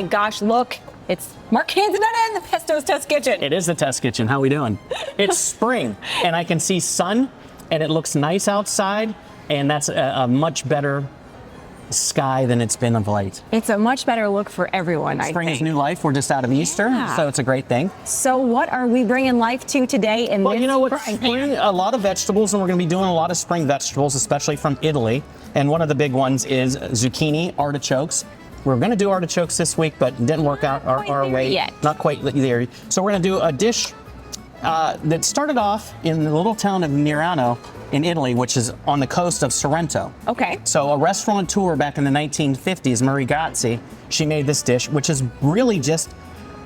gosh, look. It's Mark Canzonetta in the Pesto's Test Kitchen. It is the test kitchen. How we doing? It's spring, and I can see sun, and it looks nice outside, and that's a much better sky than it's been of late. It's a much better look for everyone, I think. Spring is new life. We're just out of Easter, so it's a great thing. So what are we bringing life to today in Well, this you know what? spring? A lot of vegetables, and we're going to be doing a lot of spring vegetables, especially from Italy. And one of the big ones is zucchini, artichokes. We're going to do artichokes this week, but it didn't work out our way. Yet. Not quite there. So we're going to do a dish that started off in the little town of Nerano in Italy, which is on the coast of Sorrento. Okay. So a restaurateur back in the 1950s, Marie Gazzi, she made this dish, which is really just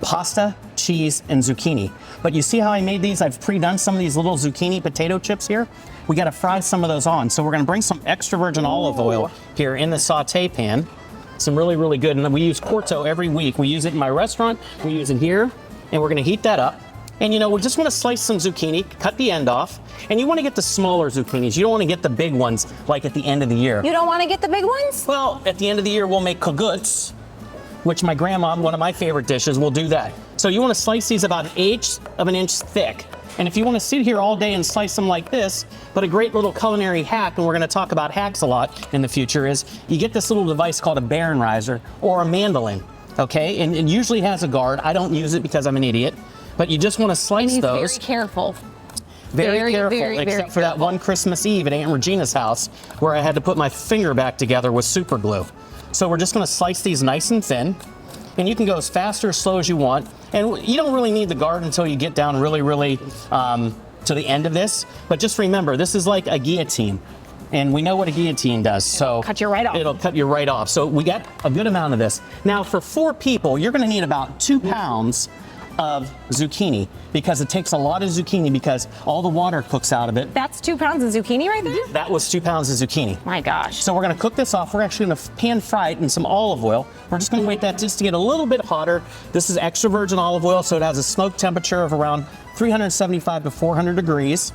pasta, cheese, and zucchini. But you see how I made these? I've pre-done some of these little zucchini potato chips here. We got to fry some of those on. So we're going to bring some extra virgin olive oil here in the saute pan. Some really, really good. And we use Corto every week. We use it in my restaurant. We use it here. And we're going to heat that up. And you know, we just want to slice some zucchini, cut the end off. And you want to get the smaller zucchinis. You don't want to get the big ones like at the end of the year. You don't want to get the big ones? Well, at the end of the year, we'll make koguts, which my grandma, one of my favorite dishes, will do that. So you want to slice these about 1/8 of an inch thick. And if you want to sit here all day and slice them like this, but a great little culinary hack, and we're going to talk about hacks a lot in the future, is you get this little device called a Baron riser or a mandolin, okay? And it usually has a guard. I don't use it because I'm an idiot, but you just want to slice those. Very careful. Very careful, except for that one Christmas Eve at Aunt Regina's house where I had to put my finger back together with super glue. So we're just going to slice these nice and thin, and you can go as fast or as slow as you want. And you don't really need the guard until you get down really, really to the end of this. But just remember, this is like a guillotine, and we know what a guillotine does. So cut you right off. It'll cut you right off. So we got a good amount of this. Now, for 4 people, you're going to need about 2 pounds of zucchini, because it takes a lot of zucchini because all the water cooks out of it. That's 2 pounds of zucchini right there? That was 2 pounds of zucchini. My gosh. So we're going to cook this off. We're actually going to pan fry it in some olive oil. We're just going to wait that just to get a little bit hotter. This is extra virgin olive oil, so it has a smoke temperature of around 375 to 400 degrees.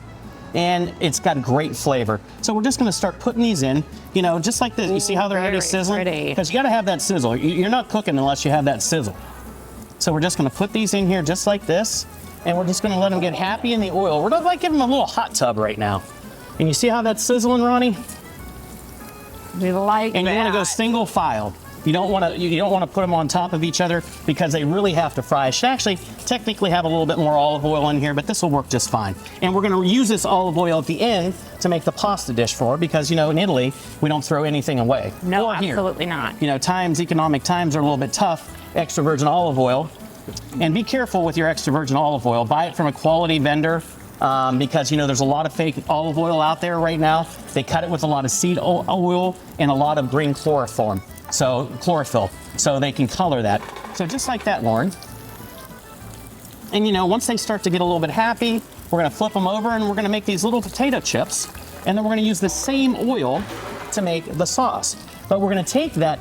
And it's got great flavor. So we're just going to start putting these in, you know, just like this. You see how they're already sizzling? Because you got to have that sizzle. You're not cooking unless you have that sizzle. So we're just going to put these in here just like this, and we're just going to let them get happy in the oil. We're like giving them a little hot tub right now. And you see how that's sizzling, Ronnie? We like and that. You want to go single file. You don't want to put them on top of each other because they really have to fry. I should actually technically have a little bit more olive oil in here, but this will work just fine. And we're going to use this olive oil at the end to make the pasta dish for it, because you know in Italy we don't throw anything away. No, absolutely not. You know, economic times are a little bit tough. Extra virgin olive oil, and be careful with your extra virgin olive oil. Buy it from a quality vendor, because you know there's a lot of fake olive oil out there right now. They cut it with a lot of seed oil and a lot of green chlorophyll, so they can color that. So just like that, Lauren. And you know, once they start to get a little bit happy, we're going to flip them over and we're going to make these little potato chips, and then we're going to use the same oil to make the sauce. But we're going to take that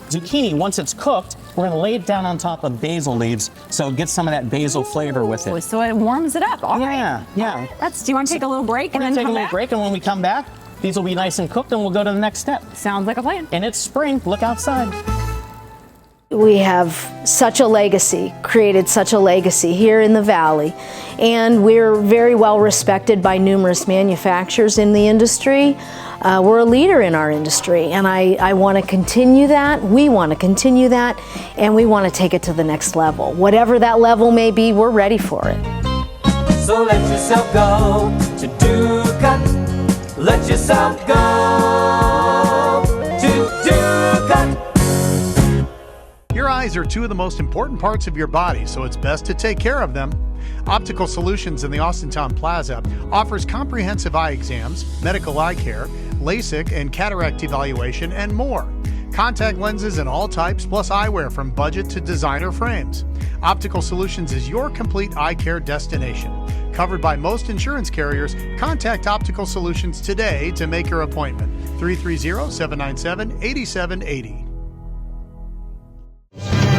zucchini, once it's cooked, we're going to lay it down on top of basil leaves so it gets some of that basil flavor with it. So it warms it up. All right. Yeah. Do you want to take a little break and then take a little break, and when we come back, these will be nice and cooked, and we'll go to the next step. Sounds like a plan. And it's spring. Look outside. We have such a legacy, created such a legacy here in the Valley, and we're very well respected by numerous manufacturers in the industry. We're a leader in our industry, and I want to continue that. We want to continue that, and we want to take it to the next level. Whatever that level may be, we're ready for it. So let yourself go to Duca. Let yourself go to Duca. Your eyes are 2 of the most important parts of your body, so it's best to take care of them. Optical Solutions in the Austintown Plaza offers comprehensive eye exams, medical eye care, LASIK and cataract evaluation, and more. Contact lenses in all types, plus eyewear from budget to designer frames. Optical Solutions is your complete eye care destination. Covered by most insurance carriers, contact Optical Solutions today to make your appointment. 330-797-8780.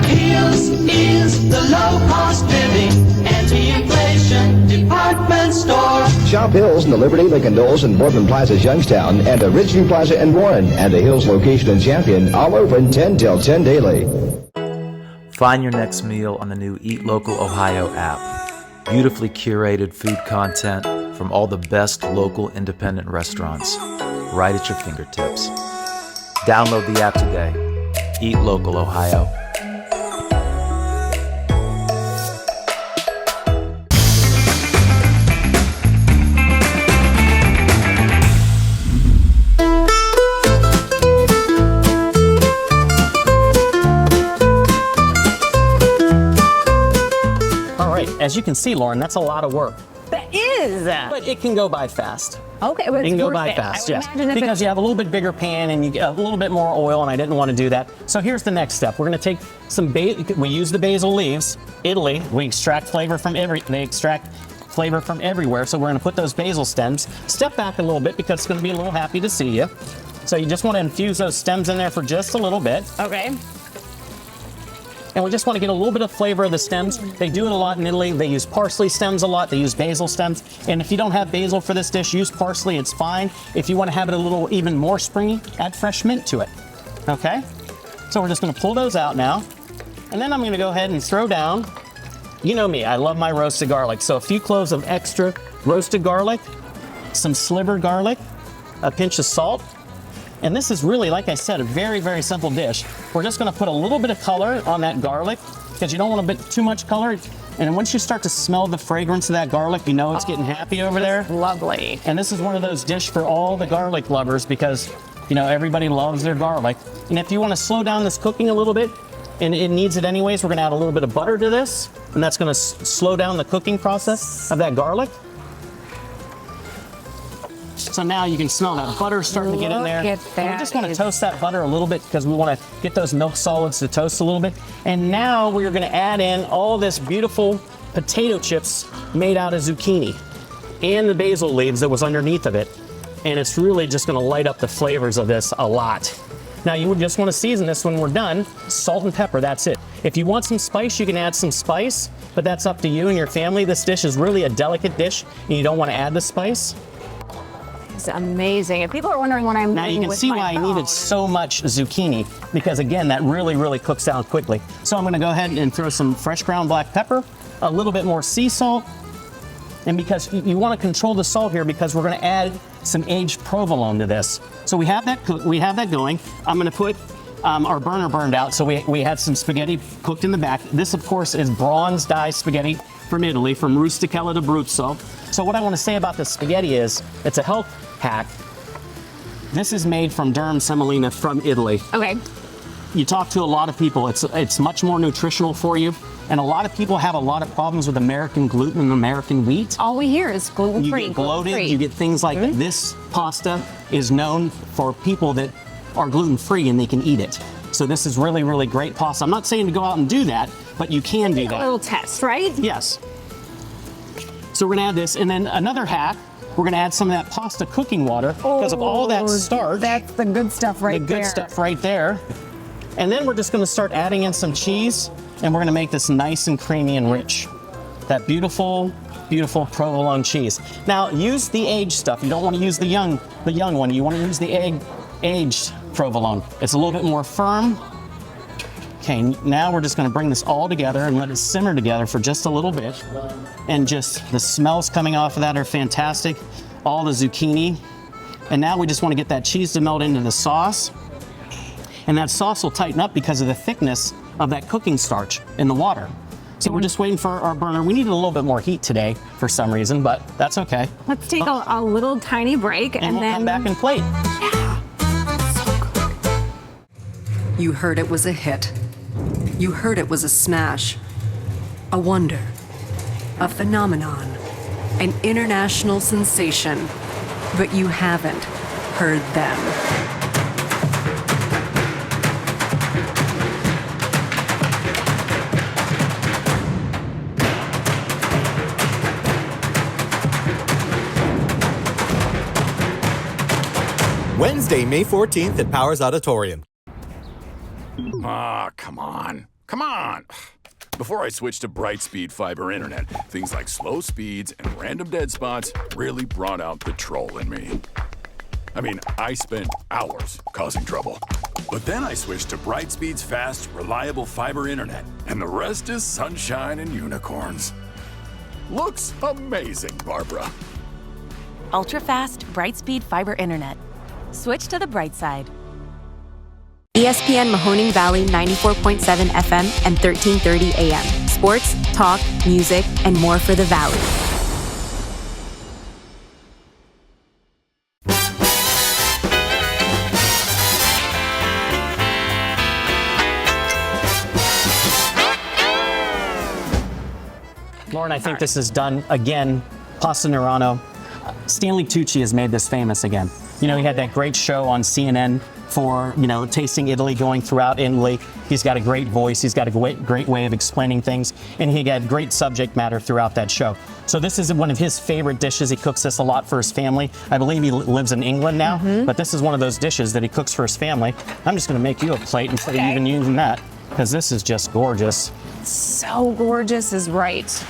Here's is the low-cost living anti-inflation department store. Shop Hills in the Liberty, Lincoln Knolls, and Boardman Plaza's Youngstown, and the Ridgeview Plaza in Warren, and the Hills location in Champion, all open 10 till 10 daily. Find your next meal on the new Eat Local Ohio app. Beautifully curated food content from all the best local independent restaurants, right at your fingertips. Download the app today. Eat Local Ohio. As you can see, Lauren, that's a lot of work. That is. But it can go by fast. Okay, well, It can go by fast, yes. Because you have a little bit bigger pan and you get a little bit more oil, and I didn't want to do that. So here's the next step. We're going to take some we use the basil leaves. Italy, we extract flavor from they extract flavor from everywhere. So we're going to put those basil stems. Step back a little bit because it's going to be a little happy to see you. So you just want to infuse those stems in there for just a little bit. Okay. And we just want to get a little bit of flavor of the stems. They do it a lot in Italy. They use parsley stems a lot. They use basil stems. And if you don't have basil for this dish, use parsley. It's fine. If you want to have it a little even more springy, add fresh mint to it. Okay? So we're just going to pull those out now. And then I'm going to go ahead and throw down, you know me, I love my roasted garlic. So a few cloves of extra roasted garlic, some slivered garlic, a pinch of salt. And this is really, like I said, a very, very simple dish. We're just gonna put a little bit of color on that garlic because you don't want a bit too much color. And once you start to smell the fragrance of that garlic, you know it's getting happy over there. Lovely. And this is one of those dishes for all the garlic lovers because, you know, everybody loves their garlic. And if you wanna slow down this cooking a little bit, and it needs it anyways, we're gonna add a little bit of butter to this, and that's gonna slow down the cooking process of that garlic. So now you can smell that butter starting to get in there. Look at that. And we just want to toast that butter a little bit because we want to get those milk solids to toast a little bit. And now we're going to add in all this beautiful potato chips made out of zucchini and the basil leaves that was underneath of it. And it's really just going to light up the flavors of this a lot. Now you would just want to season this when we're done. Salt and pepper, that's it. If you want some spice, you can add some spice, but that's up to you and your family. This dish is really a delicate dish and you don't want to add the spice. It's amazing. If people are wondering what I'm Now you doing can with see my why I phone. needed so much zucchini because again, that really, really cooks down quickly. So I'm gonna go ahead and throw some fresh ground black pepper, a little bit more sea salt, and because you wanna control the salt here because we're gonna add some aged provolone to this. So we have that going. I'm gonna put our burner burned out, so we had some spaghetti cooked in the back. This, of course, is bronze dye spaghetti from Italy, from Rusticella d'Abruzzo. So what I want to say about this spaghetti is, it's a health hack. This is made from durum semolina from Italy. Okay. You talk to a lot of people, it's much more nutritional for you, and a lot of people have a lot of problems with American gluten and American wheat. All we hear is gluten-free. You get bloated, gluten-free. you get things like this pasta is known for people that are gluten-free and they can eat it. So this is really, really great pasta. I'm not saying to go out and do that, but you can do A that. little test, right? Yes. So we're gonna add this, and then another hack, we're gonna add some of that pasta cooking water because of all that starch. That's the good stuff right the there. good stuff right there. And then we're just gonna start adding in some cheese, and we're gonna make this nice and creamy and rich. That beautiful, beautiful provolone cheese. Now use the aged stuff. You don't wanna use the young one. You wanna use the aged provolone. It's a little bit more firm. Okay, now we're just gonna bring this all together and let it simmer together for just a little bit. And just the smells coming off of that are fantastic. All the zucchini. And now we just wanna get that cheese to melt into the sauce. And that sauce will tighten up because of the thickness of that cooking starch in the water. So we're just waiting for our burner. We needed a little bit more heat today for some reason, but that's okay. Let's take a little tiny break And and we'll then come back and plate. You heard it was a hit. You heard it was a smash. A wonder. A phenomenon. An international sensation. But you haven't heard them. Wednesday, May 14th at Powers Auditorium. Come on. Come on. Before I switched to Brightspeed fiber internet, things like slow speeds and random dead spots really brought out the troll in me. I mean, I spent hours causing trouble. But then I switched to Brightspeed's fast, reliable fiber internet, and the rest is sunshine and unicorns. Looks amazing, Barbara. Ultra-fast, Brightspeed fiber internet. Switch to the bright side. ESPN Mahoning Valley 94.7 FM and 1330 AM. Sports, talk, music, and more for the Valley. Lauren, I think this is done again. Pasta Nerano. Stanley Tucci has made this famous again. You know, he had that great show on CNN for, you know, tasting Italy, going throughout Italy. He's got a great voice. He's got a great way of explaining things. And he had great subject matter throughout that show. So this is one of his favorite dishes. He cooks this a lot for his family. I believe he lives in England now, but this is one of those dishes that he cooks for his family. I'm just going to make you a plate instead of even using that, because this is just gorgeous. So gorgeous is right.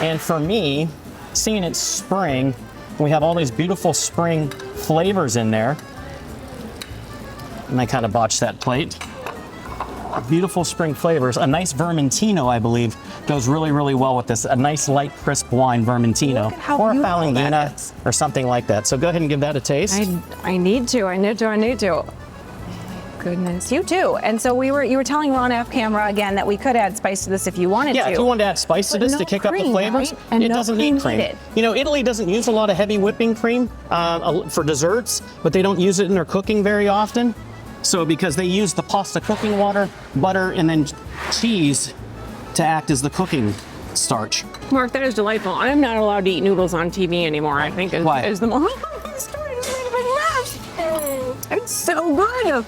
And for me, seeing it's spring, we have all these beautiful spring flavors in there. And I kind of botched that plate. Beautiful spring flavors. A nice Vermentino, I believe, goes really, really well with this. A nice light, crisp wine Vermentino. Or a Palangina or something like that. So go ahead and give that a taste. I need to. Goodness, you too. And so you were telling Ron off camera again that we could add spice to this if you wanted to. Yeah, if you wanted to add spice to this to kick up the flavors, right? And it doesn't need cream. Needed. You know, Italy doesn't use a lot of heavy whipping cream for desserts, but they don't use it in their cooking very often. So because they use the pasta cooking water, butter, and then cheese to act as the cooking starch. Mark, that is delightful. I'm not allowed to eat noodles on TV anymore, I think is the most story. It's so good.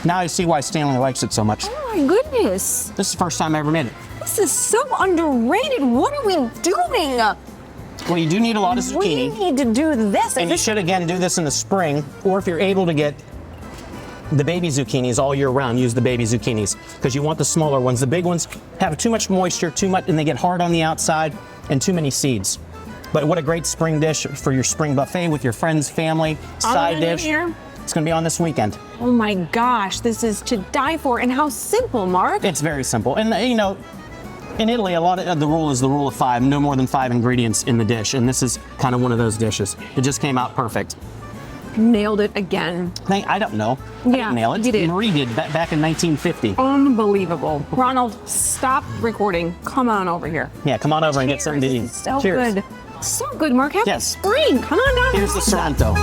Now I see why Stanley likes it so much. Oh my goodness. This is the first time I ever made it. This is so underrated. What are we doing? Well, you do need a lot of zucchini. We need to do this. And you should, again, do this in the spring, or if you're able to get the baby zucchinis all year round, use the baby zucchinis, because you want the smaller ones. The big ones have too much moisture, and they get hard on the outside, and too many seeds. But what a great spring dish for your spring buffet with your friends, family, side dish. Here? It's going to be on this weekend. Oh my gosh, this is to die for. And how simple, Mark. It's very simple. And, you know, in Italy, a lot of the rule is the rule of 5, no more than 5 ingredients in the dish. And this is kind of one of those dishes. It just came out perfect. Nailed it again. I don't know. I didn't nail it. You did. Marie did back in 1950. Unbelievable. Ronald, stop recording. Come on over here. Yeah, come on over and get something to eat. So Cheers. good. So good, Mark. Happy spring. Come on down. Here's the Sorrento.